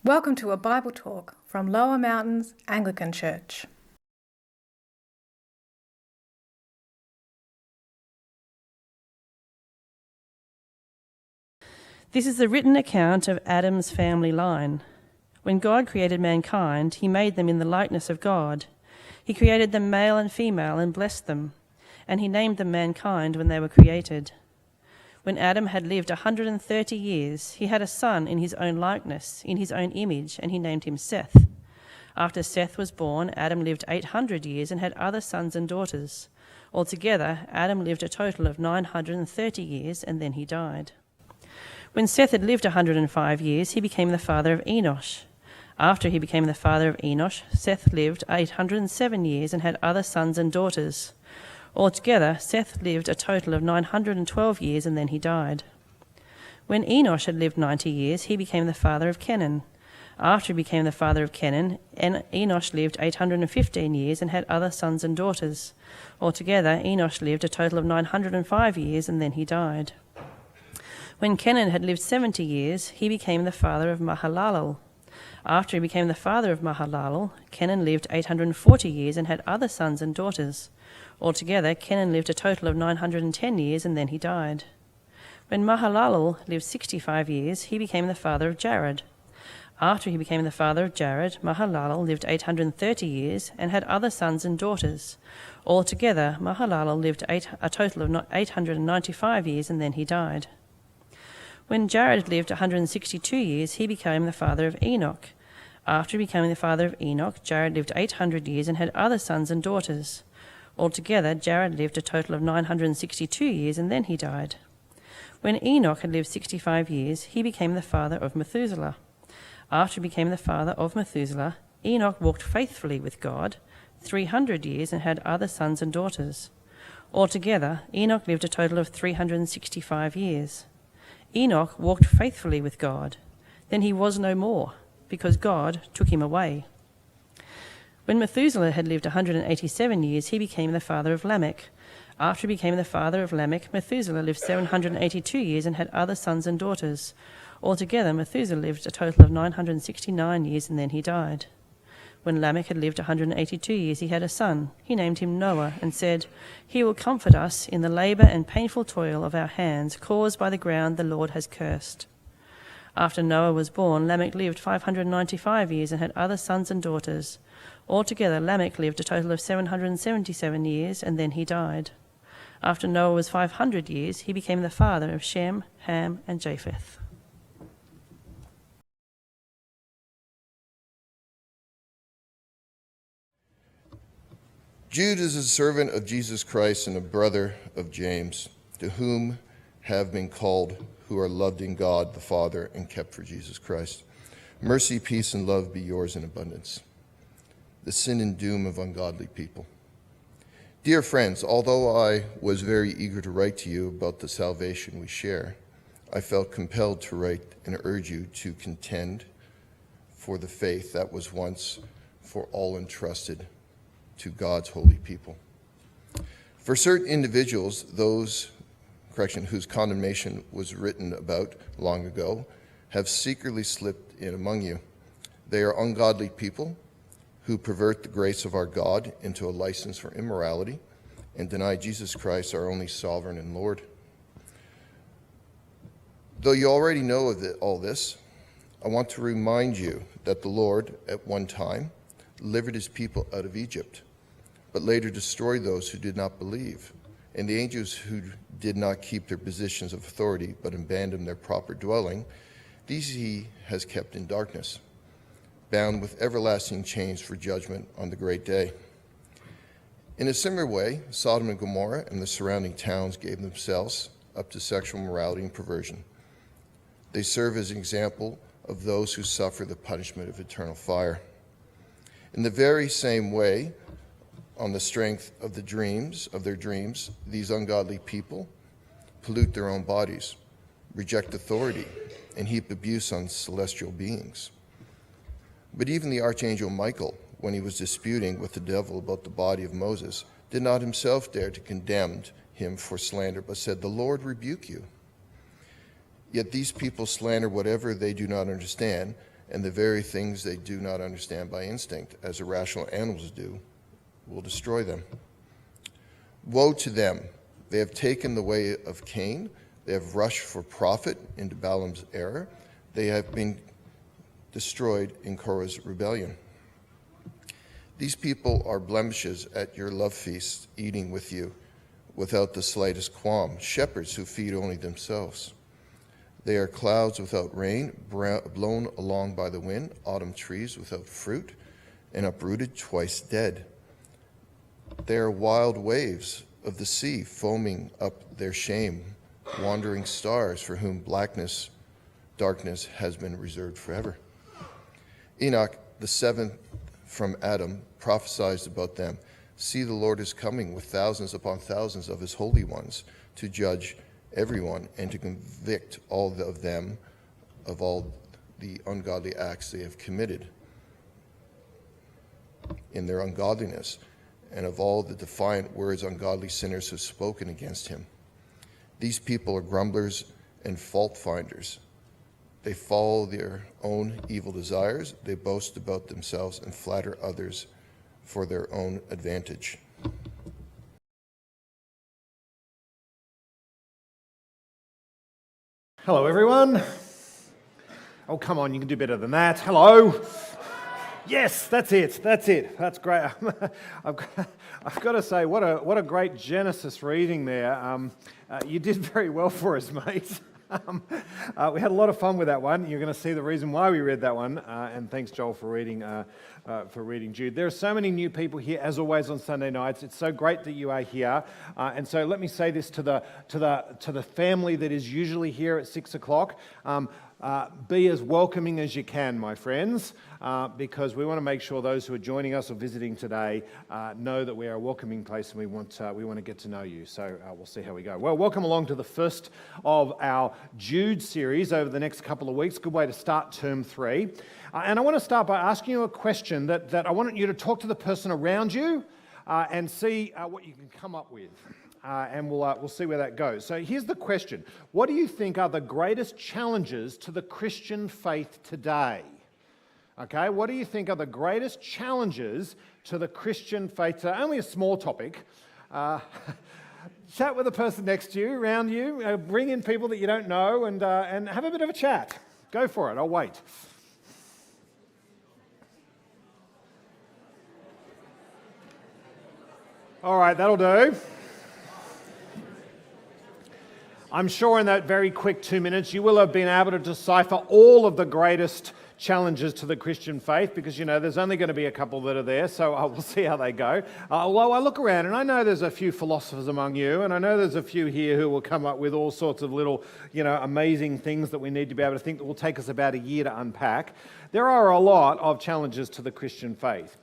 Welcome to a Bible talk from Lower Mountains Anglican Church. This is the written account of Adam's family line. When God created mankind, he made them in the likeness of God. He created them male and female and blessed them, and he named them mankind when they were created. When Adam had lived 130 years, he had a son in his own likeness, in his own image, and he named him Seth. After Seth was born, Adam lived 800 years and had other sons and daughters. Altogether, Adam lived a total of 930 years, and then he died. When Seth had lived 105 years, he became the father of Enosh. After he became the father of Enosh, Seth lived 807 years and had other sons and daughters. Altogether, Seth lived a total of 912 years, and then he died. When Enosh had lived 90 years, he became the father of Kenan. After he became the father of Kenan, Enosh lived 815 years and had other sons and daughters. Altogether, Enosh lived a total of 905 years, and then he died. When Kenan had lived 70 years, he became the father of Mahalalel. After he became the father of Mahalalel, Kenan lived 840 years and had other sons and daughters. Altogether, Kenan lived a total of 910 years, and then he died. When Mahalalel lived 65 years, he became the father of Jared. After he became the father of Jared, Mahalalel lived 830 years and had other sons and daughters. Altogether, Mahalalel lived a total of 895 years, and then he died. When Jared lived 162 years, he became the father of Enoch. After becoming the father of Enoch, Jared lived 800 years and had other sons and daughters. Altogether, Jared lived a total of 962 years, and then he died. When Enoch had lived 65 years, he became the father of Methuselah. After he became the father of Methuselah, Enoch walked faithfully with God 300 years and had other sons and daughters. Altogether, Enoch lived a total of 365 years. Enoch walked faithfully with God. Then he was no more, because God took him away. When Methuselah had lived 187 years, he became the father of Lamech. After he became the father of Lamech, Methuselah lived 782 years and had other sons and daughters. Altogether, Methuselah lived a total of 969 years, and then he died. When Lamech had lived 182 years, he had a son. He named him Noah, and said, "He will comfort us in the labour and painful toil of our hands, caused by the ground the Lord has cursed." After Noah was born, Lamech lived 595 years and had other sons and daughters. Altogether, Lamech lived a total of 777 years, and then he died. After Noah was 500 years, he became the father of Shem, Ham, and Japheth. Jude is a servant of Jesus Christ and a brother of James, to whom have been called, who are loved in God the Father and kept for Jesus Christ. Mercy, peace, and love be yours in abundance. The sin and doom of ungodly people. Dear friends, although I was very eager to write to you about the salvation we share, I felt compelled to write and urge you to contend for the faith that was once for all entrusted to God's holy people. For certain individuals, whose condemnation was written about long ago, have secretly slipped in among you. They are ungodly people who pervert the grace of our God into a license for immorality and deny Jesus Christ, our only sovereign and Lord. Though you already know of all this, I want to remind you that the Lord, at one time, delivered his people out of Egypt, but later destroyed those who did not believe, and the angels who did not keep their positions of authority but abandoned their proper dwelling, these he has kept in darkness, bound with everlasting chains for judgment on the great day. In a similar way, Sodom and Gomorrah and the surrounding towns gave themselves up to sexual immorality and perversion. They serve as an example of those who suffer the punishment of eternal fire. In the very same way, on the strength of their dreams, these ungodly people pollute their own bodies, reject authority, and heap abuse on celestial beings. But even the archangel Michael, when he was disputing with the devil about the body of Moses, did not himself dare to condemn him for slander, but said, "The Lord rebuke you." Yet these people slander whatever they do not understand, and the very things they do not understand by instinct, as irrational animals do, will destroy them. Woe to them! They have taken the way of Cain. They have rushed for profit into Balaam's error. They have been destroyed in Korah's rebellion. These people are blemishes at your love feasts, eating with you without the slightest qualm, shepherds who feed only themselves. They are clouds without rain, blown along by the wind, autumn trees without fruit, and uprooted twice dead. They are wild waves of the sea, foaming up their shame, wandering stars for whom darkness has been reserved forever. Enoch, the seventh from Adam, prophesied about them. See, the Lord is coming with thousands upon thousands of his holy ones to judge everyone and to convict all of them of all the ungodly acts they have committed in their ungodliness, and of all the defiant words ungodly sinners have spoken against him. These people are grumblers and fault finders. They follow their own evil desires. They boast about themselves and flatter others for their own advantage. Hello, everyone. Oh, come on, you can do better than that. Hello. Yes, that's it. That's great. I've got to say, what a great Genesis reading there. You did very well for us, mate. We had a lot of fun with that one. You're going to see the reason why we read that one. And thanks, Joel, for reading Jude. There are so many new people here, as always, on Sunday nights. It's so great that you are here. And so let me say this to the family that is usually here at 6 o'clock. Be as welcoming as you can, my friends, because we want to make sure those who are joining us or visiting today know that we are a welcoming place, and we want to get to know you. So we'll see how we go. Well, welcome along to the first of our Jude series over the next couple of weeks. Good way to start term 3. And I want to start by asking you a question that I want you to talk to the person around you and see what you can come up with. And we'll see where that goes. So here's the question. What do you think are the greatest challenges to the Christian faith today? Okay, what do you think are the greatest challenges to the Christian faith today? Only a small topic. Chat with the person next to you, around you. Bring in people that you don't know and have a bit of a chat. Go for it. I'll wait. All right, that'll do. I'm sure in that very quick 2 minutes you will have been able to decipher all of the greatest challenges to the Christian faith, because there's only going to be a couple that are there, so we'll see how they go. Although I look around and I know there's a few philosophers among you, and I know there's a few here who will come up with all sorts of little, amazing things that we need to be able to think that will take us about a year to unpack. There are a lot of challenges to the Christian faith.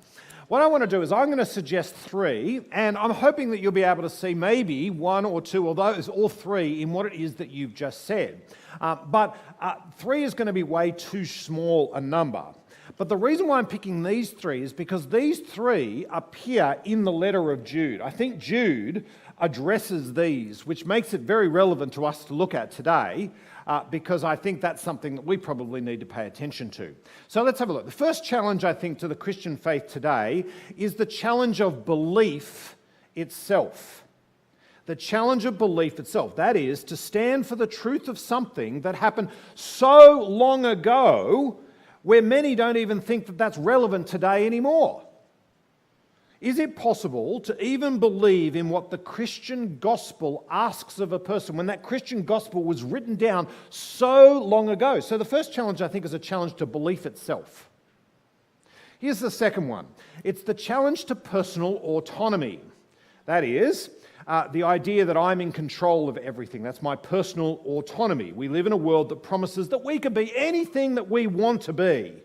What I want to do is I'm going to suggest 3, and I'm hoping that you'll be able to see maybe 1 or 2 of those, or 3, in what it is that you've just said. But 3 is going to be way too small a number. But the reason why I'm picking these 3 is because these 3 appear in the letter of Jude. I think Jude addresses these, which makes it very relevant to us to look at today, because I think that's something that we probably need to pay attention to. So let's have a look. The first challenge, I think, to the Christian faith today is the challenge of belief itself. The challenge of belief itself. That is, to stand for the truth of something that happened so long ago, where many don't even think that that's relevant today anymore. Is it possible to even believe in what the Christian gospel asks of a person when that Christian gospel was written down so long ago? So the first challenge, I think, is a challenge to belief itself. Here's the second one. It's the challenge to personal autonomy. That is, the idea that I'm in control of everything. That's my personal autonomy. We live in a world that promises that we can be anything that we want to be.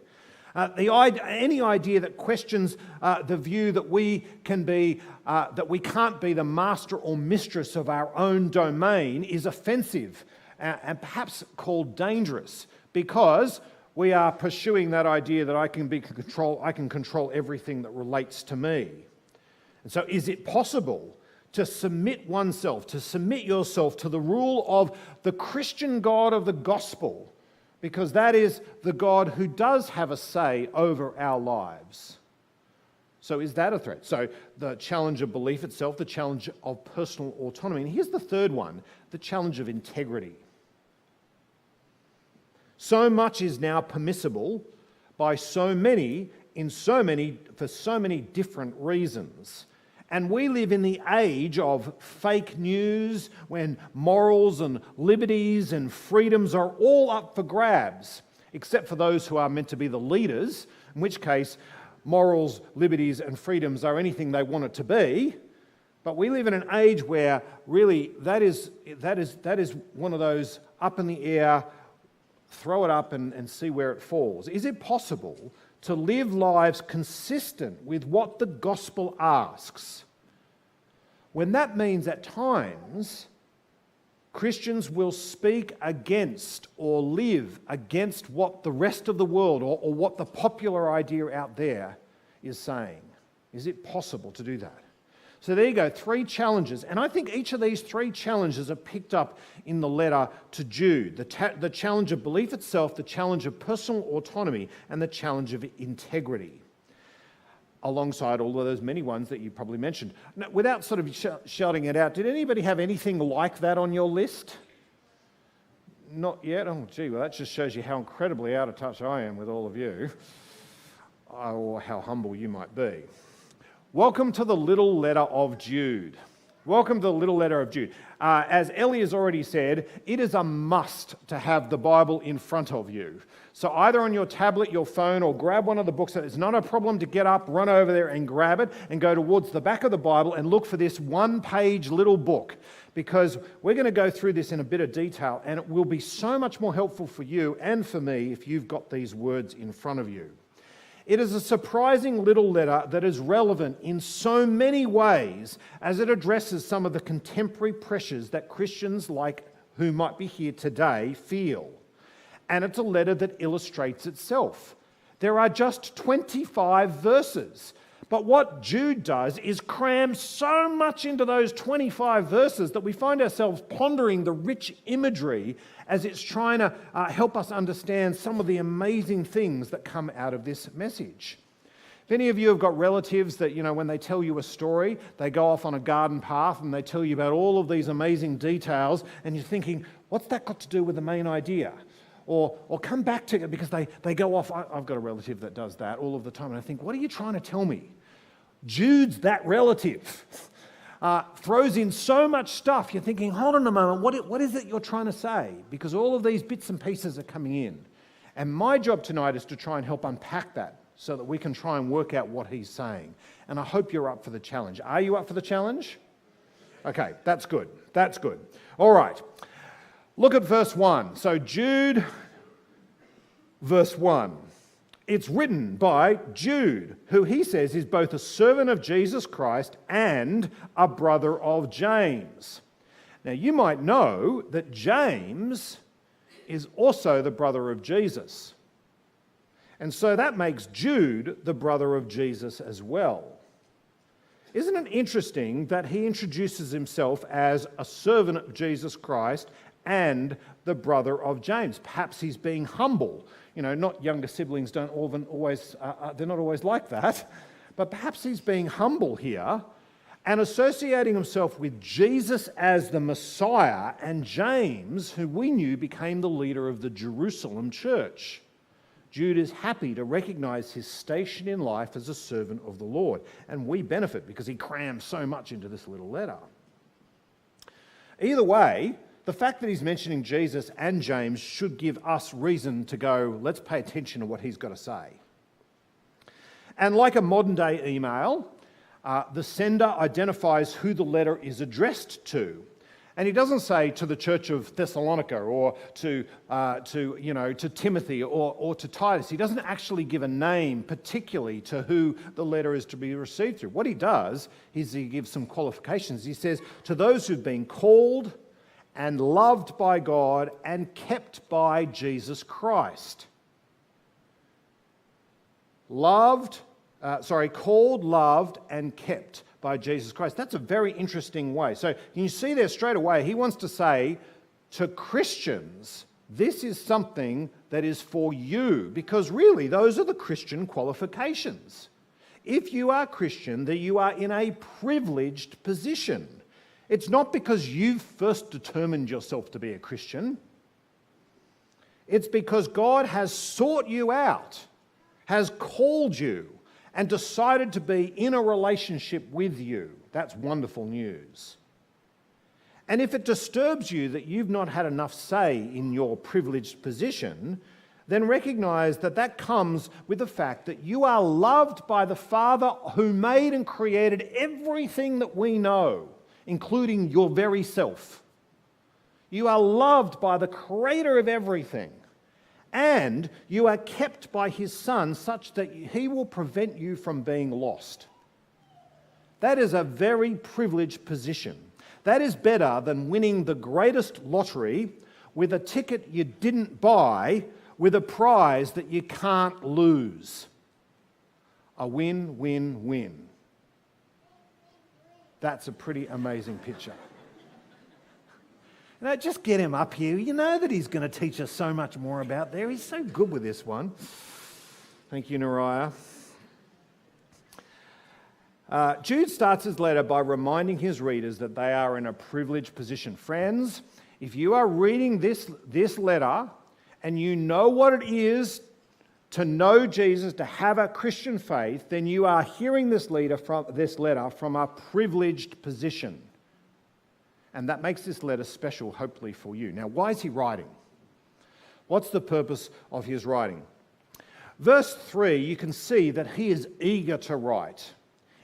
Any idea that questions the view that we can't be the master or mistress of our own domain is offensive and perhaps called dangerous, because we are pursuing that idea that I can control everything that relates to me. And so, is it possible to submit yourself to the rule of the Christian God of the gospel, because that is the God who does have a say over our lives. So is that a threat? So the challenge of belief itself, the challenge of personal autonomy. And here's the third one, the challenge of integrity. So much is now permissible by so many, for so many different reasons. And we live in the age of fake news when morals and liberties and freedoms are all up for grabs, except for those who are meant to be the leaders, in which case morals, liberties and freedoms are anything they want it to be. But we live in an age where really that is one of those up in the air, throw it up and see where it falls. Is it possible to live lives consistent with what the gospel asks, when that means at times Christians will speak against or live against what the rest of the world or what the popular idea out there is saying? Is it possible to do that? So there you go, 3 challenges. And I think each of these 3 challenges are picked up in the letter to Jude. The challenge of belief itself, the challenge of personal autonomy, and the challenge of integrity, alongside all of those many ones that you probably mentioned. Now, without sort of shouting it out, did anybody have anything like that on your list? Not yet? Oh, gee, well, that just shows you how incredibly out of touch I am with all of you, or how humble you might be. Welcome to the little letter of Jude. Welcome to the little letter of Jude. As Ellie has already said, it is a must to have the Bible in front of you. So either on your tablet, your phone, or grab one of the books. It's not a problem to get up, run over there and grab it and go towards the back of the Bible and look for this 1-page little book, because we're going to go through this in a bit of detail, and it will be so much more helpful for you and for me if you've got these words in front of you. It is a surprising little letter that is relevant in so many ways as it addresses some of the contemporary pressures that Christians like who might be here today feel. And it's a letter that illustrates itself. There are just 25 verses. But what Jude does is cram so much into those 25 verses that we find ourselves pondering the rich imagery as it's trying to help us understand some of the amazing things that come out of this message. If any of you have got relatives that, when they tell you a story, they go off on a garden path and they tell you about all of these amazing details, and you're thinking, what's that got to do with the main idea? Or come back to it, because they go off. I've got a relative that does that all of the time, and I think, what are you trying to tell me? Jude's that relative. Throws in so much stuff, you're thinking, hold on a moment, what is it you're trying to say? Because all of these bits and pieces are coming in. And my job tonight is to try and help unpack that so that we can try and work out what he's saying. And I hope you're up for the challenge. Are you up for the challenge? Okay, that's good. That's good. All right. Look at verse 1. So Jude, verse 1. It's written by Jude, who he says is both a servant of Jesus Christ and a brother of James. Now, you might know that James is also the brother of Jesus. And so that makes Jude the brother of Jesus as well. Isn't it interesting that he introduces himself as a servant of Jesus Christ and the brother of James? Perhaps he's being humble. Not younger siblings they're not always like that. But perhaps he's being humble here and associating himself with Jesus as the Messiah, and James, who we knew became the leader of the Jerusalem church. Jude is happy to recognize his station in life as a servant of the Lord. And we benefit because he crams so much into this little letter. Either way, the fact that he's mentioning Jesus and James should give us reason to go, let's pay attention to what he's got to say. And like a modern day email, the sender identifies who the letter is addressed to. And he doesn't say to the church of Thessalonica or to Timothy or to Titus. He doesn't actually give a name particularly to who the letter is to be received through. What he does is he gives some qualifications. He says, to those who've been called and loved by God and kept by Jesus Christ. Called, loved, and kept by Jesus Christ. That's a very interesting way. So you see there straight away, he wants to say to Christians This is something that is for you, because really those are the Christian qualifications. If you are Christian, then you are in a privileged position. It's not because you've first determined yourself to be a Christian. It's because God has sought you out, has called you, and decided to be in a relationship with you. That's wonderful news. And if it disturbs you that you've not had enough say in your privileged position, then recognize that that comes with the fact that you are loved by the Father who made and created everything that we know, including your very self. You are loved by the Creator of everything. And you are kept by His Son such that He will prevent you from being lost. That is a very privileged position. That is better than winning the greatest lottery with a ticket you didn't buy with a prize that you can't lose. A win, win, win. That's a pretty amazing picture. Now, just get him up here. You know that he's going to teach us so much more about there. He's so good with this one. Thank you, Nariah. Jude starts his letter by reminding his readers that they are in a privileged position. Friends, if you are reading this letter and you know what it is to know Jesus, to have a Christian faith, then you are hearing this letter from a privileged position. And that makes this letter special, hopefully, for you. Now, why is he writing? What's the purpose of his writing? Verse 3, you can see that he is eager to write.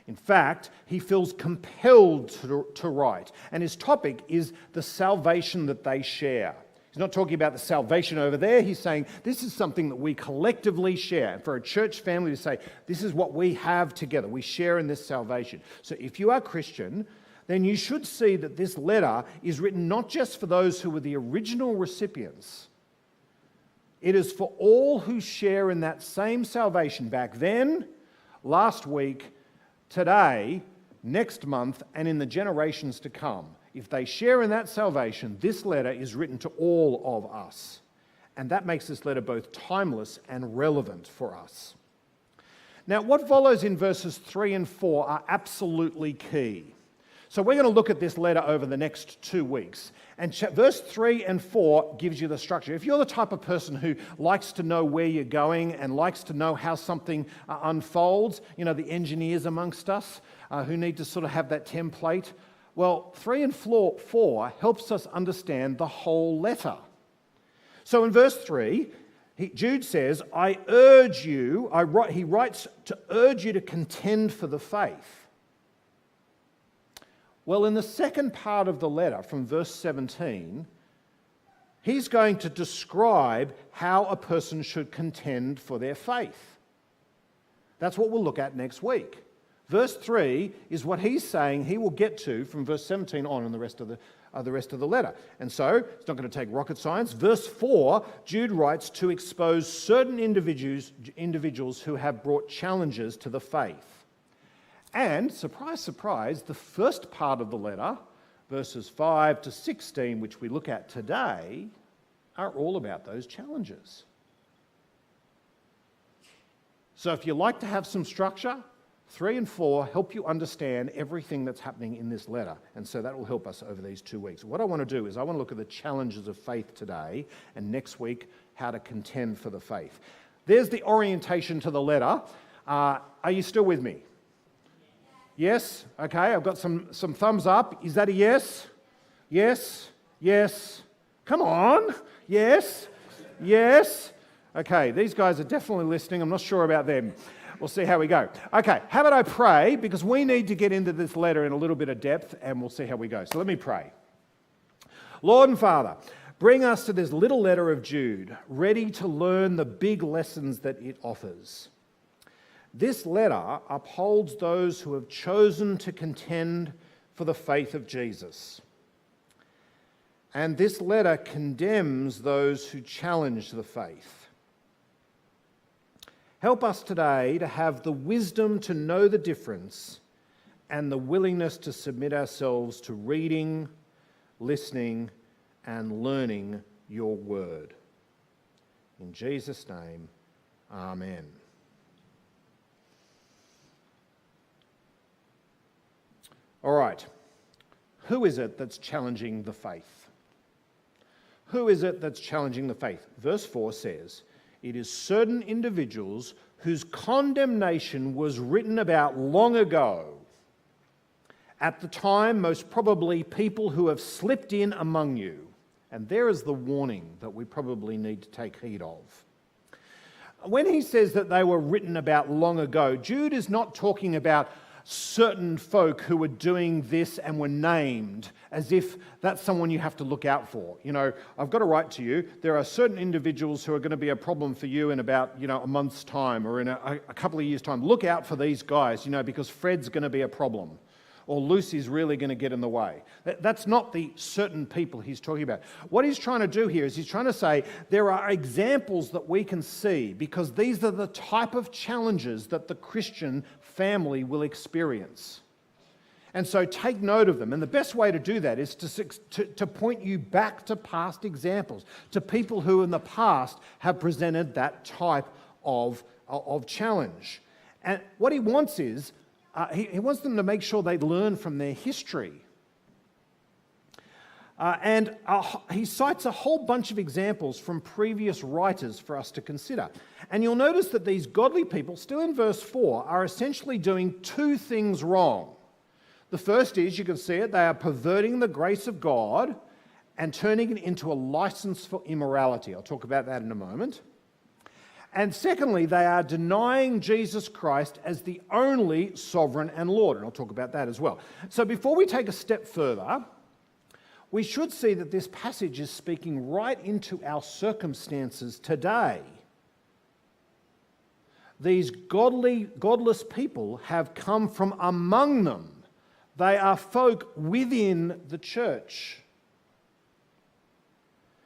In fact, he feels compelled to write. And his topic is the salvation that they share. He's not talking about the salvation over there. He's saying this is something that we collectively share. And for a church family to say, this is what we have together. We share in this salvation. So if you are Christian, then you should see that this letter is written not just for those who were the original recipients. It is for all who share in that same salvation back then, last week, today, next month, and in the generations to come. If they share in that salvation, this letter is written to all of us. And that makes this letter both timeless and relevant for us. Now, what follows in verses 3 and 4 are absolutely key. So we're going to look at this letter over the next 2 weeks. And verse 3 and 4 gives you the structure. If you're the type of person who likes to know where you're going and likes to know how something unfolds, you know, the engineers amongst us who need to sort of have that template, well, 3 and 4 helps us understand the whole letter. So in verse 3, Jude says, he writes to urge you to contend for the faith. Well, in the second part of the letter, from verse 17, he's going to describe how a person should contend for their faith. That's what we'll look at next week. Verse 3 is what he's saying he will get to from verse 17 on in the rest of the letter. And so, it's not going to take rocket science. Verse 4, Jude writes to expose certain individuals who have brought challenges to the faith. And, surprise, surprise, the first part of the letter, verses 5 to 16, which we look at today, are all about those challenges. So if you like to have some structure, 3 and 4 help you understand everything that's happening in this letter. And so that will help us over these 2 weeks. What I want to do is I want to look at the challenges of faith today, and next week, how to contend for the faith. There's the orientation to the letter. Are you still with me? Yes? Okay, I've got some thumbs up. Is that a yes? Yes? Yes? Come on! Yes? Yes? Okay, these guys are definitely listening. I'm not sure about them. We'll see how we go. Okay, how about I pray? Because we need to get into this letter in a little bit of depth, and we'll see how we go. So let me pray. Lord and Father, bring us to this little letter of Jude, ready to learn the big lessons that it offers. This letter upholds those who have chosen to contend for the faith of Jesus. And this letter condemns those who challenge the faith. Help us today to have the wisdom to know the difference and the willingness to submit ourselves to reading, listening, and learning your word. In Jesus' name, amen. All right, who is it that's challenging the faith? Who is it that's challenging the faith? Verse 4 says, it is certain individuals whose condemnation was written about long ago. At the time, most probably people who have slipped in among you. And there is the warning that we probably need to take heed of. When he says that they were written about long ago, Jude is not talking about certain folk who were doing this and were named as if that's someone you have to look out for. You know, I've got to write to you, there are certain individuals who are going to be a problem for you in about, a month's time or in a couple of years' time. Look out for these guys, because Fred's going to be a problem. Or Lucy's really going to get in the way. That's not the certain people he's talking about. What he's trying to do here is he's trying to say there are examples that we can see because these are the type of challenges that the Christian family will experience. And so take note of them. And the best way to do that is to point you back to past examples, to people who in the past have presented that type of challenge. And what he wants is, he wants them to make sure they learn from their history. And he cites a whole bunch of examples from previous writers for us to consider. And you'll notice that these godly people, still in verse 4, are essentially doing two things wrong. The first is, you can see it, they are perverting the grace of God and turning it into a license for immorality. I'll talk about that in a moment. And secondly, they are denying Jesus Christ as the only sovereign and Lord. And I'll talk about that as well. So before we take a step further, we should see that this passage is speaking right into our circumstances today. These godless people have come from among them. They are folk within the church.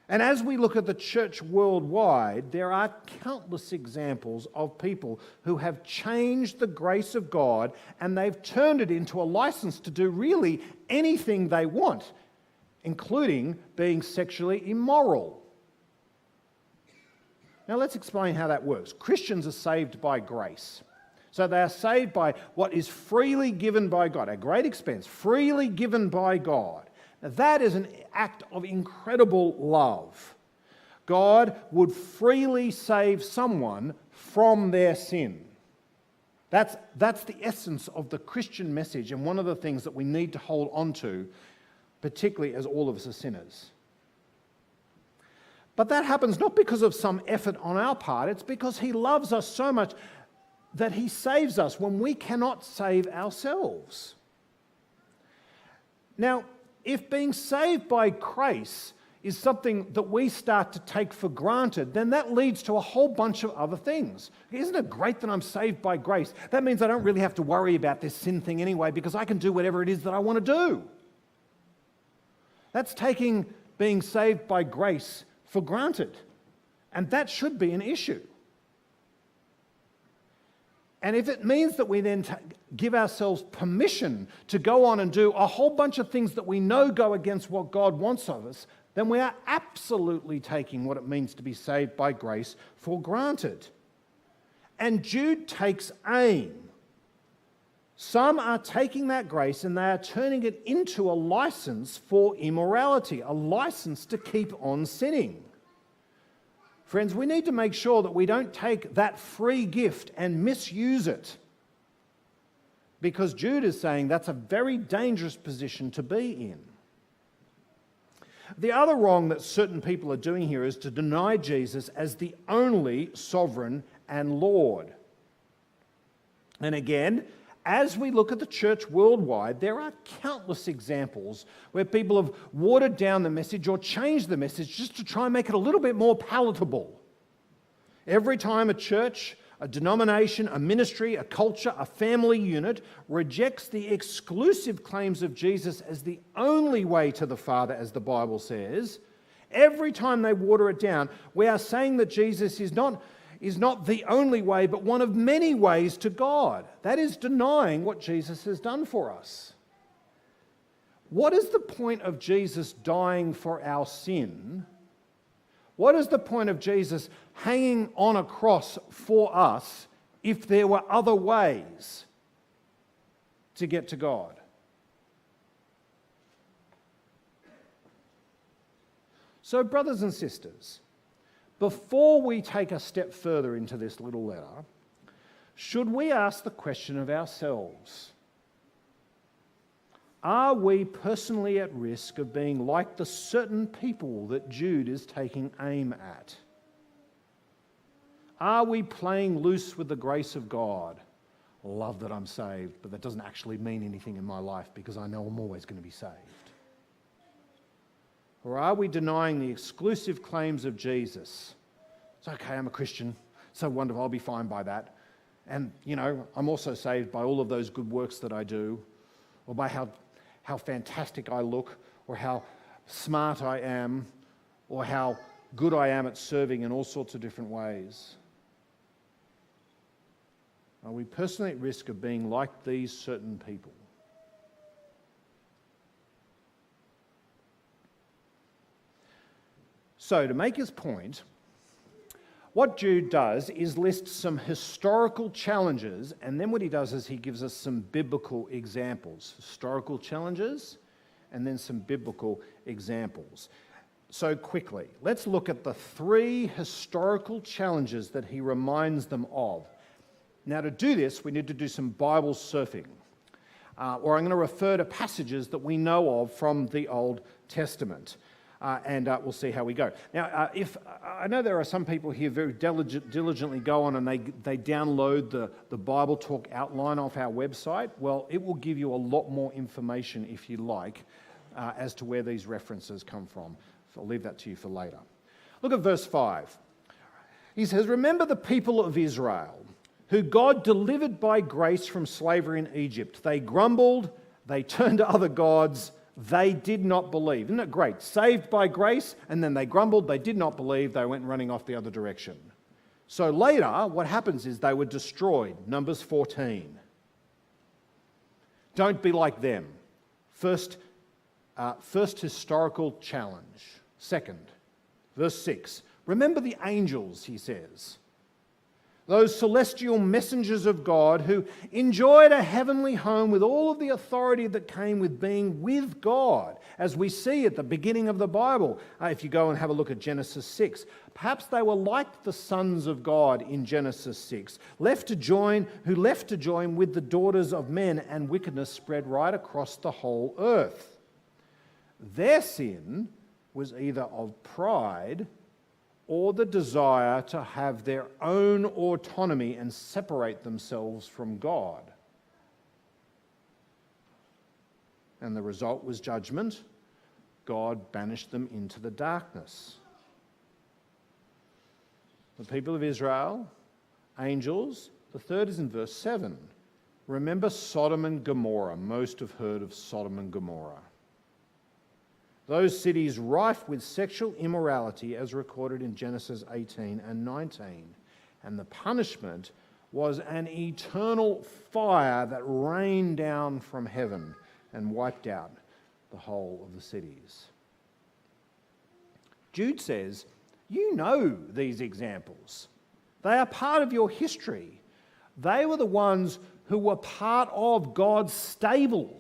And as we look at the church worldwide, there are countless examples of people who have changed the grace of God and they've turned it into a license to do really anything they want, including being sexually immoral. Now let's explain how that works. Christians are saved by grace. So they are saved by what is freely given by God, at great expense, freely given by God. Now, that is an act of incredible love. God would freely save someone from their sin. That's the essence of the Christian message and one of the things that we need to hold on to, particularly as all of us are sinners. But that happens not because of some effort on our part, it's because He loves us so much that He saves us when we cannot save ourselves. Now, if being saved by grace is something that we start to take for granted, then that leads to a whole bunch of other things. Isn't it great that I'm saved by grace? That means I don't really have to worry about this sin thing anyway because I can do whatever it is that I want to do. That's taking being saved by grace for granted. And that should be an issue. And if it means that we then give ourselves permission to go on and do a whole bunch of things that we know go against what God wants of us, then we are absolutely taking what it means to be saved by grace for granted. And Jude takes aim. Some are taking that grace and they are turning it into a license for immorality, a license to keep on sinning. Friends, we need to make sure that we don't take that free gift and misuse it. Because Jude is saying that's a very dangerous position to be in. The other wrong that certain people are doing here is to deny Jesus as the only sovereign and Lord. And again, as we look at the church worldwide, there are countless examples where people have watered down the message or changed the message just to try and make it a little bit more palatable. Every time a church, a denomination, a ministry, a culture, a family unit rejects the exclusive claims of Jesus as the only way to the Father, as the Bible says, every time they water it down, we are saying that Jesus is not the only way, but one of many ways to God. That is denying what Jesus has done for us. What is the point of Jesus dying for our sin What is the point of Jesus hanging on a cross for us if there were other ways to get to God? So, brothers and sisters, before we take a step further into this little letter, should we ask the question of ourselves, are we personally at risk of being like the certain people that Jude is taking aim at? Are we playing loose with the grace of God? Love that I'm saved, but that doesn't actually mean anything in my life because I know I'm always going to be saved. Or are we denying the exclusive claims of Jesus? It's okay, I'm a Christian, so wonderful, I'll be fine by that. And, I'm also saved by all of those good works that I do, or by how fantastic I look, or how smart I am, or how good I am at serving in all sorts of different ways. Are we personally at risk of being like these certain people? So, to make his point, what Jude does is list some historical challenges, and then what he does is he gives us some biblical examples. Historical challenges, and then some biblical examples. So quickly, let's look at the 3 historical challenges that he reminds them of. Now, to do this, we need to do some Bible surfing, or I'm going to refer to passages that we know of from the Old Testament. And we'll see how we go. Now, if I know there are some people here very diligently go on and they download the Bible Talk outline off our website. Well, it will give you a lot more information, if you like, as to where these references come from. So I'll leave that to you for later. Look at verse 5. He says, "Remember the people of Israel, who God delivered by grace from slavery in Egypt. They grumbled, they turned to other gods, they did not believe." Isn't it great? Saved by grace, and then they grumbled, they did not believe, they went running off the other direction. So later, what happens is they were destroyed. Numbers 14. Don't be like them. First historical challenge. Second, verse 6. Remember the angels, he says. Those celestial messengers of God who enjoyed a heavenly home with all of the authority that came with being with God, as we see at the beginning of the Bible. If you go and have a look at Genesis 6, perhaps they were like the sons of God in Genesis 6, who left to join with the daughters of men, and wickedness spread right across the whole earth. Their sin was either of pride or the desire to have their own autonomy and separate themselves from God. And the result was judgment. God banished them into the darkness. The people of Israel, angels, the third is in verse 7. Remember Sodom and Gomorrah. Most have heard of Sodom and Gomorrah. Those cities rife with sexual immorality as recorded in Genesis 18 and 19. And the punishment was an eternal fire that rained down from heaven and wiped out the whole of the cities. Jude says, you know these examples. They are part of your history. They were the ones who were part of God's stable.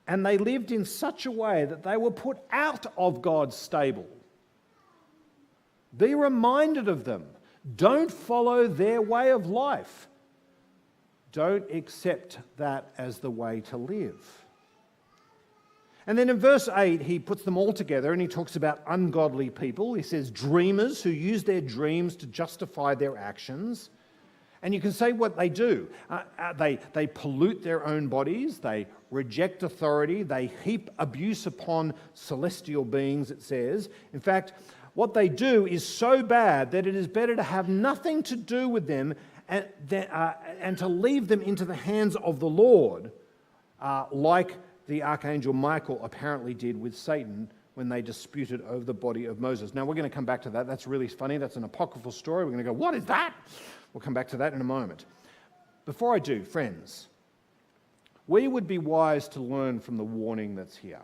And they lived in such a way that they were put out of God's stable. Be reminded of them. Don't follow their way of life. Don't accept that as the way to live. And then in verse 8, he puts them all together and he talks about ungodly people. He says dreamers who use their dreams to justify their actions. And you can say what they do. They pollute their own bodies, they reject authority, they heap abuse upon celestial beings, it says. In fact, what they do is so bad that it is better to have nothing to do with them and to leave them into the hands of the Lord, like the archangel Michael apparently did with Satan when they disputed over the body of Moses. Now, we're going to come back to that. That's really funny. That's an apocryphal story. We're going to go, what is that? We'll come back to that in a moment. Before I do, friends, we would be wise to learn from the warning that's here.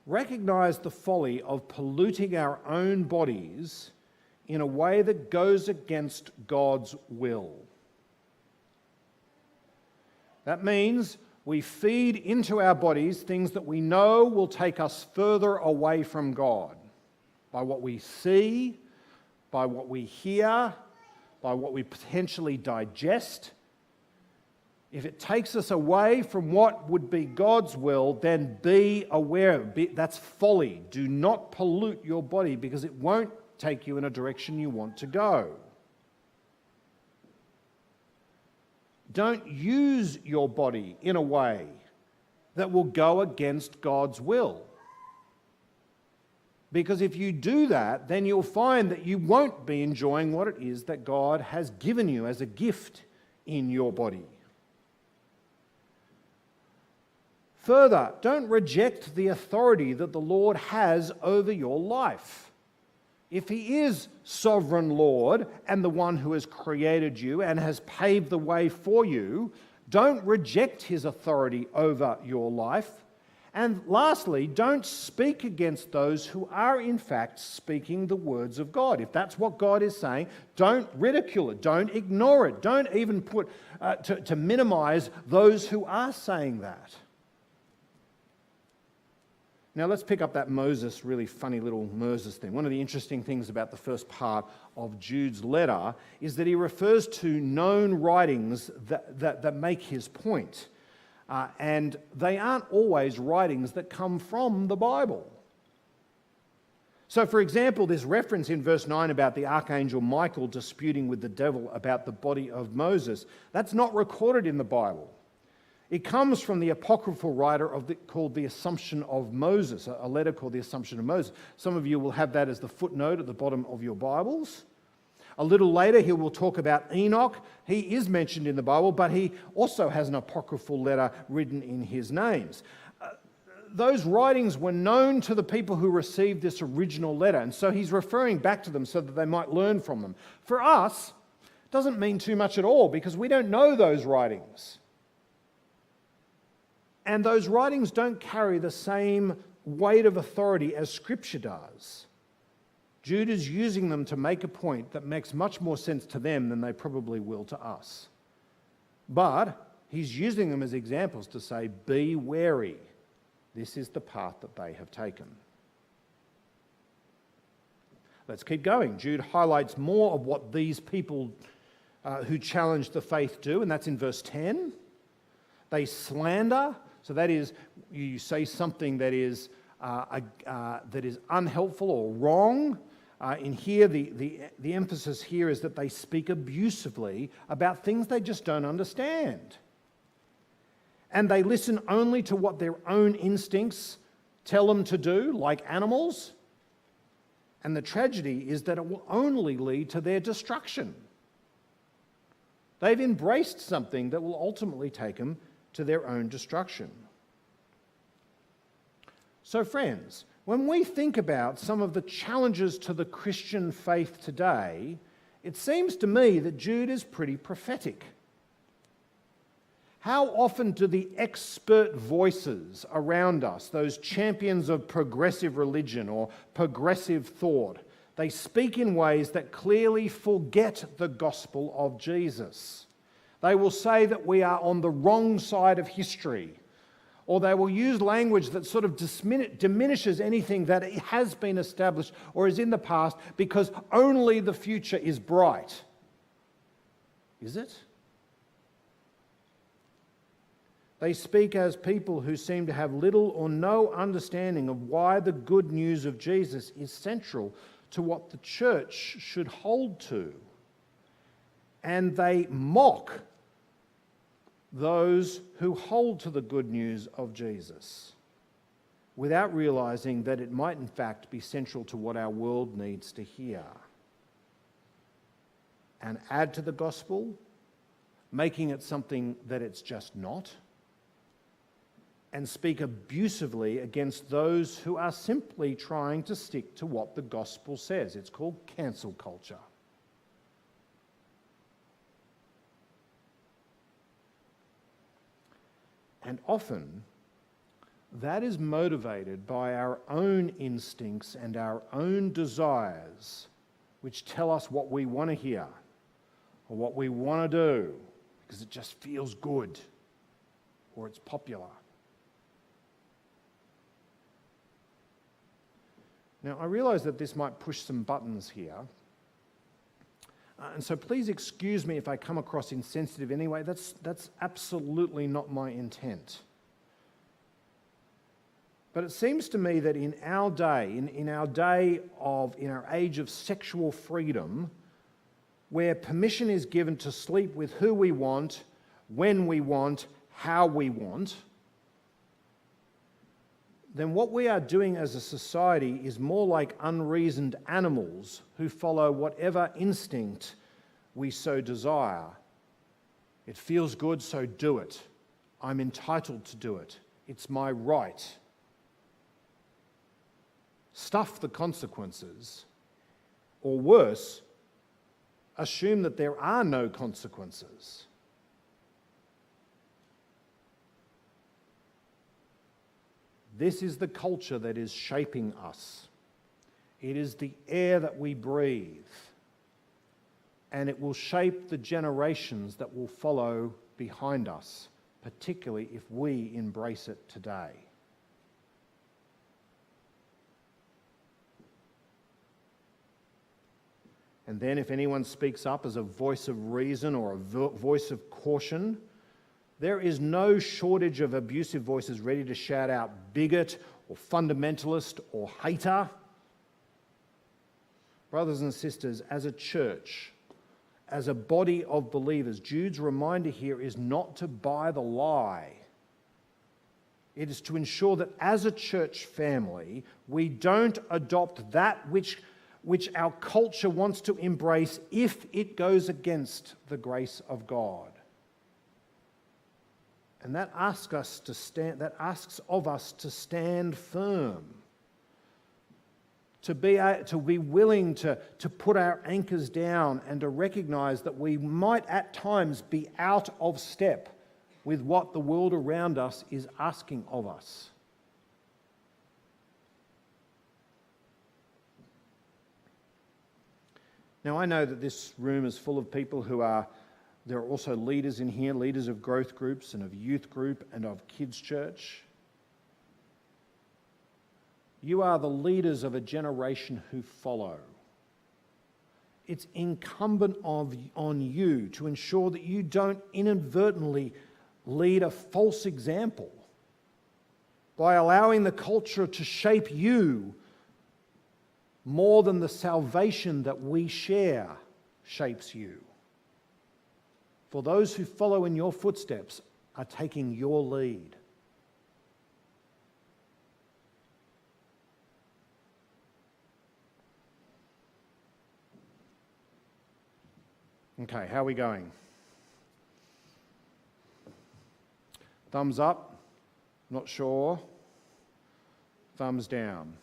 recognize the folly of polluting our own bodies in a way that goes against God's will. That means we feed into our bodies things that we know will take us further away from God by what we see, by what we hear, by what we potentially digest. If it takes us away from what would be God's will, then be aware. That's folly. Do not pollute your body because it won't take you in a direction you want to go. Don't use your body in a way that will go against God's will. Because if you do that, then you'll find that you won't be enjoying what it is that God has given you as a gift in your body. Further, don't reject the authority that the Lord has over your life. If He is sovereign Lord and the one who has created you and has paved the way for you, don't reject His authority over your life. And lastly, don't speak against those who are in fact speaking the words of God. If that's what God is saying, don't ridicule it, don't ignore it, don't even put to minimize those who are saying that. Now let's pick up that Moses, really funny little Moses thing. One of the interesting things about the first part of Jude's letter is that he refers to known writings that make his point. And they aren't always writings that come from the Bible. So for example, this reference in verse 9 about the archangel Michael disputing with the devil about the body of Moses, that's not recorded in the Bible. It comes from the apocryphal writer called The Assumption of Moses, a letter called The Assumption of Moses. Some of you will have that as the footnote at the bottom of your Bibles. A little later, he will talk about Enoch. He is mentioned in the Bible, but he also has an apocryphal letter written in his names. Those writings were known to the people who received this original letter, and so he's referring back to them so that they might learn from them. For us, it doesn't mean too much at all because we don't know those writings. And those writings don't carry the same weight of authority as Scripture does. Jude is using them to make a point that makes much more sense to them than they probably will to us. But he's using them as examples to say, be wary. This is the path that they have taken. Let's keep going. Jude highlights more of what these people who challenge the faith do, and that's in verse 10. They slander. So that is, you say something that is unhelpful or wrong. In here, the emphasis here is that they speak abusively about things they just don't understand. And they listen only to what their own instincts tell them to do, like animals. And the tragedy is that it will only lead to their destruction. They've embraced something that will ultimately take them to their own destruction. So friends, when we think about some of the challenges to the Christian faith today, it seems to me that Jude is pretty prophetic. How often do the expert voices around us, those champions of progressive religion or progressive thought, they speak in ways that clearly forget the gospel of Jesus? They will say that we are on the wrong side of history, or they will use language that sort of diminishes anything that has been established or is in the past because only the future is bright. Is it? They speak as people who seem to have little or no understanding of why the good news of Jesus is central to what the church should hold to. And they mock those who hold to the good news of Jesus without realizing that it might in fact be central to what our world needs to hear. And add to the gospel, making it something that it's just not, and speak abusively against those who are simply trying to stick to what the gospel says. It's called cancel culture. And often, that is motivated by our own instincts and our own desires, which tell us what we want to hear or what we want to do because it just feels good or it's popular. Now, I realise that this might push some buttons here, and so please excuse me if I come across insensitive anyway. That's absolutely not my intent. But it seems to me that in our day, in our age of sexual freedom, where permission is given to sleep with who we want, when we want, how we want, then what we are doing as a society is more like unreasoned animals who follow whatever instinct we so desire. It feels good, so do it. I'm entitled to do it. It's my right. Stuff the consequences, or worse, assume that there are no consequences. This is the culture that is shaping us. It is the air that we breathe, and it will shape the generations that will follow behind us, particularly if we embrace it today. And then if anyone speaks up as a voice of reason or a voice of caution, there is no shortage of abusive voices ready to shout out bigot or fundamentalist or hater. Brothers and sisters, as a church, as a body of believers, Jude's reminder here is not to buy the lie. It is to ensure that as a church family, we don't adopt that which our culture wants to embrace if it goes against the grace of God. And that asks of us to stand firm, to be willing to put our anchors down and to recognize that we might at times be out of step with what the world around us is asking of us. Now, I know that this room is full of people there are also leaders in here, leaders of growth groups and of youth group and of kids' church. You are the leaders of a generation who follow. It's incumbent on you to ensure that you don't inadvertently lead a false example by allowing the culture to shape you more than the salvation that we share shapes you. For those who follow in your footsteps are taking your lead. Okay, how are we going? Thumbs up? Not sure. Thumbs down.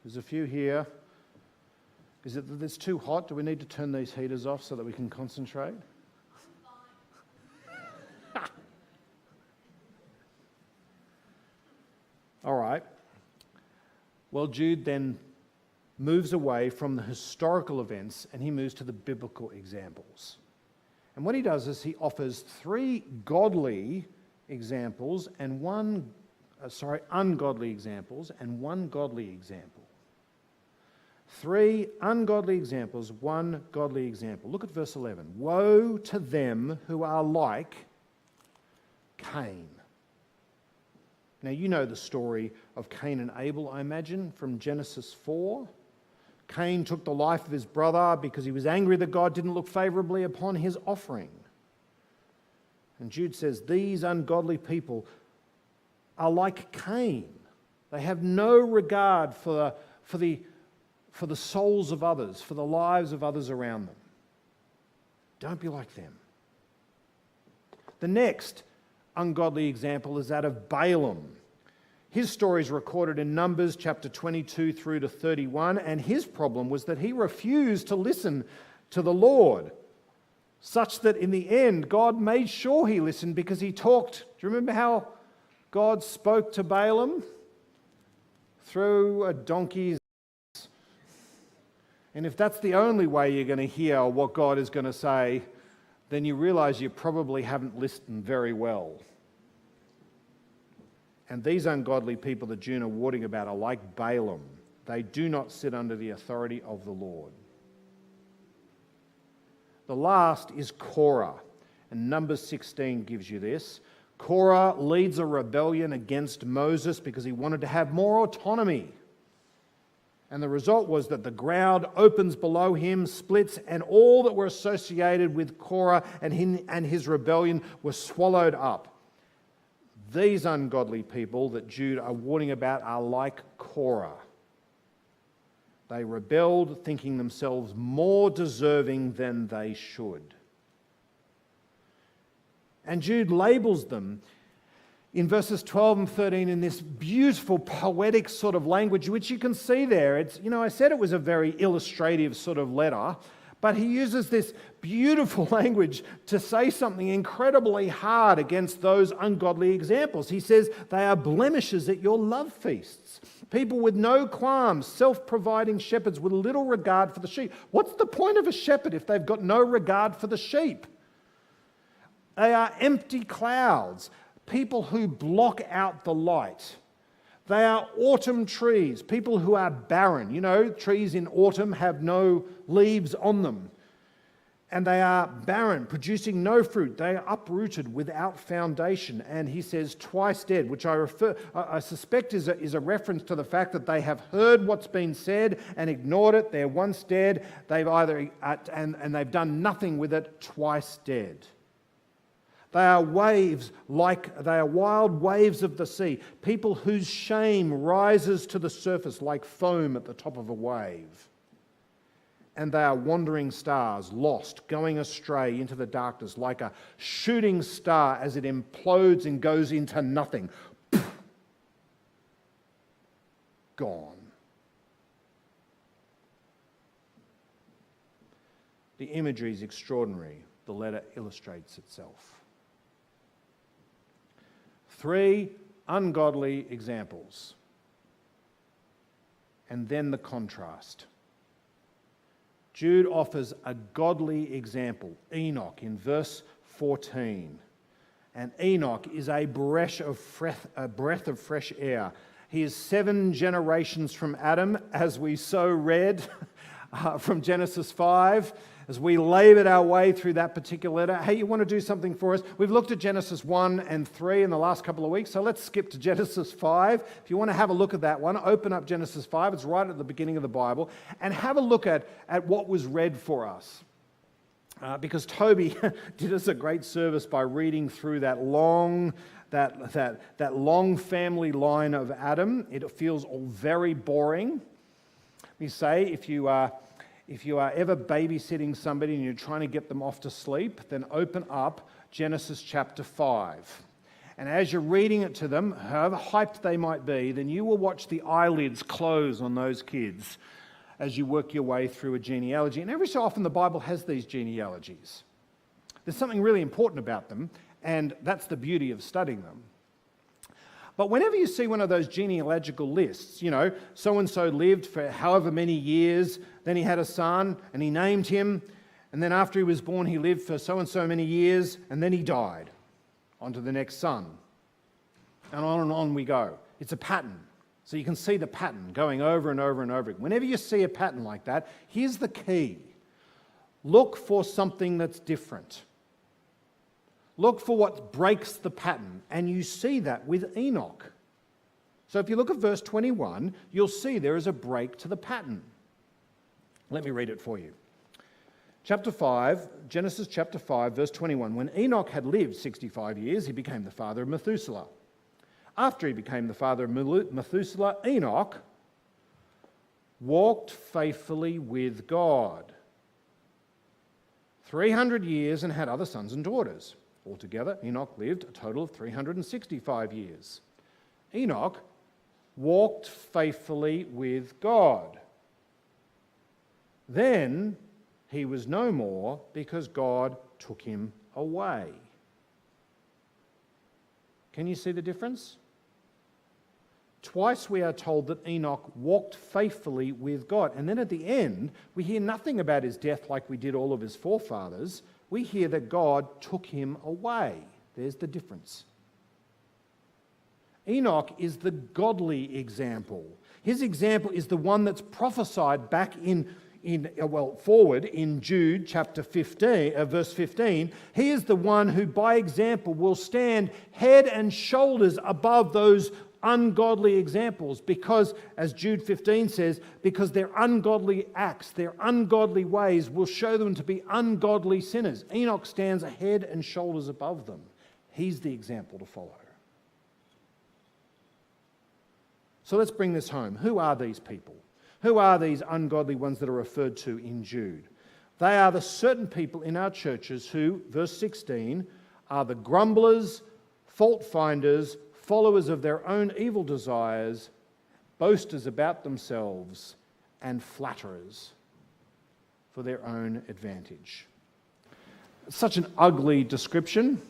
There's a few here. Is it that it's too hot? Do we need to turn these heaters off so that we can concentrate? All right. Well, Jude then moves away from the historical events and he moves to the biblical examples. And what he does is he offers 3 ungodly examples and one godly example. 3 ungodly examples, 1 godly example. Look at verse 11. Woe to them who are like Cain. Now, you know the story of Cain and Abel, I imagine, from Genesis 4. Cain took the life of his brother because he was angry that God didn't look favourably upon his offering. And Jude says, these ungodly people are like Cain. They have no regard for the souls of others, for the lives of others around them. Don't be like them. The next ungodly example is that of Balaam. His story is recorded in Numbers chapter 22 through to 31, and his problem was that he refused to listen to the Lord, such that in the end God made sure he listened because he talked. Do you remember how God spoke to Balaam through a donkey's. And if that's the only way you're going to hear what God is going to say, then you realize you probably haven't listened very well. And these ungodly people that Jude are warning about are like Balaam. They do not sit under the authority of the Lord. The last is Korah, and Numbers 16 gives you this. Korah leads a rebellion against Moses because he wanted to have more autonomy. And the result was that the ground opens below him, splits, and all that were associated with Korah and his rebellion were swallowed up. These ungodly people that Jude are warning about are like Korah. They rebelled, thinking themselves more deserving than they should. And Jude labels them in verses 12 and 13 in this beautiful poetic sort of language, which you can see there. It's, I said it was a very illustrative sort of letter, but he uses this beautiful language to say something incredibly hard against those ungodly examples. He says they are blemishes at your love feasts. People with no qualms, self-providing shepherds with little regard for the sheep. What's the point of a shepherd if they've got no regard for the sheep? They are empty clouds, people who block out the light. They are autumn trees, people who are barren. Trees in autumn have no leaves on them. And they are barren, producing no fruit. They are uprooted without foundation. And he says twice dead, which I suspect is a reference to the fact that they have heard what's been said and ignored it. They're once dead. And they've done nothing with it. Twice dead. They are wild waves of the sea, people whose shame rises to the surface like foam at the top of a wave. And they are wandering stars, lost, going astray into the darkness, like a shooting star as it implodes and goes into nothing. Gone. The imagery is extraordinary. The letter illustrates itself. 3 ungodly examples. And then the contrast. Jude offers a godly example, Enoch, in verse 14. And Enoch is a breath of fresh air. He is 7 generations from Adam, as we so read from Genesis 5. As we laboured our way through that particular letter, hey, you want to do something for us? We've looked at Genesis 1 and 3 in the last couple of weeks, so let's skip to Genesis 5. If you want to have a look at that one, open up Genesis 5. It's right at the beginning of the Bible, and have a look at what was read for us. Because Toby did us a great service by reading through that long family line of Adam. It feels all very boring. We say if you are ever babysitting somebody and you're trying to get them off to sleep, then open up Genesis chapter 5. And as you're reading it to them, however hyped they might be, then you will watch the eyelids close on those kids as you work your way through a genealogy. And every so often the Bible has these genealogies. There's something really important about them, and that's the beauty of studying them. But whenever you see one of those genealogical lists, so-and-so lived for however many years, then he had a son, and he named him, and then after he was born, he lived for so-and-so many years, and then he died. On to the next son. And on we go. It's a pattern. So you can see the pattern going over and over and over. Whenever you see a pattern like that, here's the key. Look for something that's different. Look for what breaks the pattern, and you see that with Enoch. So if you look at verse 21, you'll see there is a break to the pattern. Let me read it for you. Genesis chapter 5, verse 21. When Enoch had lived 65 years, he became the father of Methuselah. After he became the father of Methuselah, Enoch walked faithfully with God 300 years and had other sons and daughters. Altogether, Enoch lived a total of 365 years. Enoch walked faithfully with God. Then he was no more because God took him away. Can you see the difference? Twice we are told that Enoch walked faithfully with God. And then at the end, we hear nothing about his death like we did all of his forefathers. We hear that God took him away. There's the difference. Enoch is the godly example. His example is the one that's prophesied back forward in Jude chapter 15, verse 15. He is the one who by example will stand head and shoulders above those ungodly examples, because, as Jude 15 says, because their ungodly acts, their ungodly ways will show them to be ungodly sinners. Enoch stands a head and shoulders above them. He's the example to follow. So let's bring this home. Who are these people? Who are these ungodly ones that are referred to in Jude? They are the certain people in our churches who, verse 16, are the grumblers, fault finders, followers of their own evil desires, boasters about themselves, and flatterers for their own advantage. It's such an ugly description.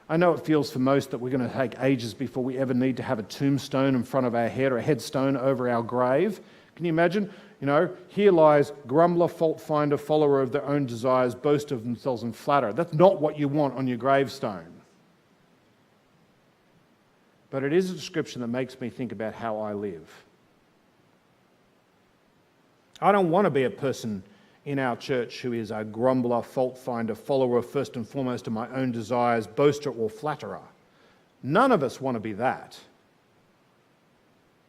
I know it feels for most that we're going to take ages before we ever need to have a tombstone in front of our head or a headstone over our grave. Can you imagine? Here lies grumbler, fault finder, follower of their own desires, boast of themselves and flatterer. That's not what you want on your gravestone. But it is a description that makes me think about how I live. I don't want to be a person in our church who is a grumbler, fault finder, follower first and foremost of my own desires, boaster or flatterer. None of us want to be that.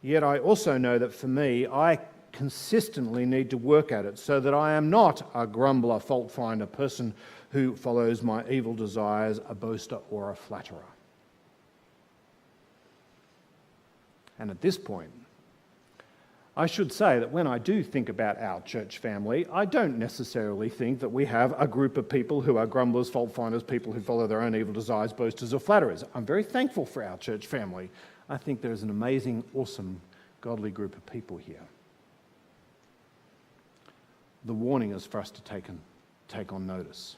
Yet I also know that for me, I consistently need to work at it so that I am not a grumbler, fault finder, person who follows my evil desires, a boaster or a flatterer. And at this point, I should say that when I do think about our church family, I don't necessarily think that we have a group of people who are grumblers, fault finders, people who follow their own evil desires, boasters or flatterers. I'm very thankful for our church family. I think there's an amazing, awesome, godly group of people here. The warning is for us to take on notice.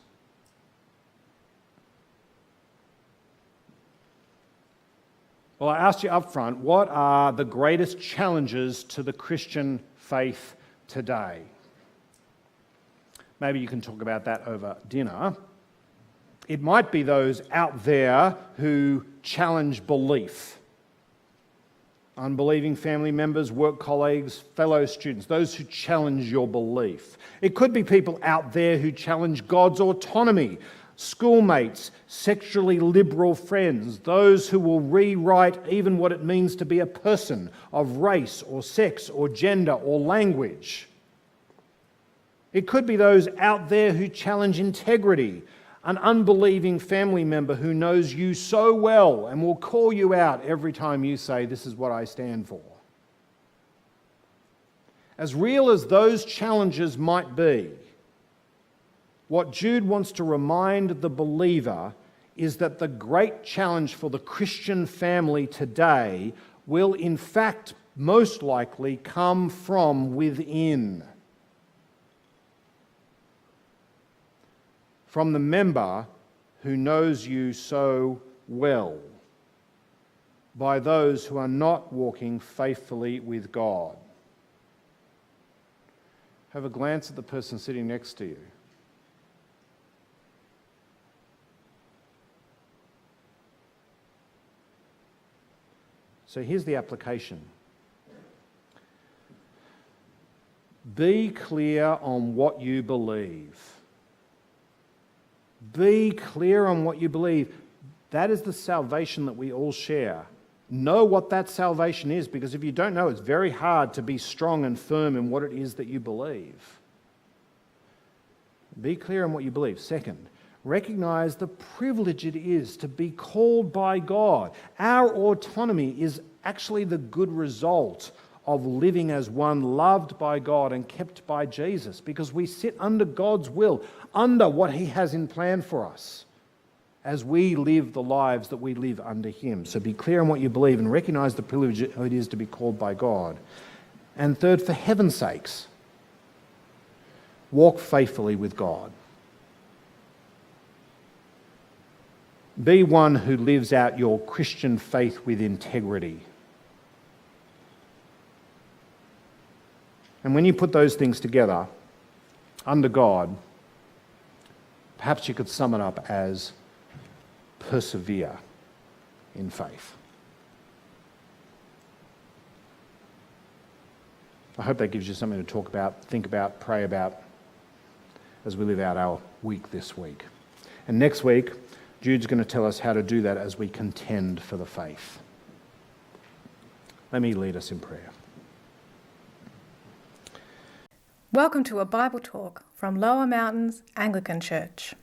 Well, I asked you up front, what are the greatest challenges to the Christian faith today? Maybe you can talk about that over dinner. It might be those out there who challenge belief. Unbelieving family members, work colleagues, fellow students, those who challenge your belief. It could be people out there who challenge God's autonomy, schoolmates, sexually liberal friends, those who will rewrite even what it means to be a person of race or sex or gender or language. It could be those out there who challenge integrity, an unbelieving family member who knows you so well and will call you out every time you say, "This is what I stand for." As real as those challenges might be, what Jude wants to remind the believer is that the great challenge for the Christian family today will in fact most likely come from within. From the member who knows you so well, by those who are not walking faithfully with God. Have a glance at the person sitting next to you. So here's the application. Be clear on what you believe. Be clear on what you believe. That is the salvation that we all share. Know what that salvation is, because if you don't know, it's very hard to be strong and firm in what it is that you believe. Be clear on what you believe. Second, recognize the privilege it is to be called by God. Our autonomy is actually the good result of living as one loved by God and kept by Jesus, because we sit under God's will, under what He has in plan for us, as we live the lives that we live under Him. So be clear on what you believe and recognize the privilege it is to be called by God. And third, for heaven's sakes, walk faithfully with God. Be one who lives out your Christian faith with integrity. And when you put those things together, under God, perhaps you could sum it up as persevere in faith. I hope that gives you something to talk about, think about, pray about as we live out our week this week. And next week, Jude's going to tell us how to do that as we contend for the faith. Let me lead us in prayer. Welcome to a Bible talk from Lower Mountains Anglican Church.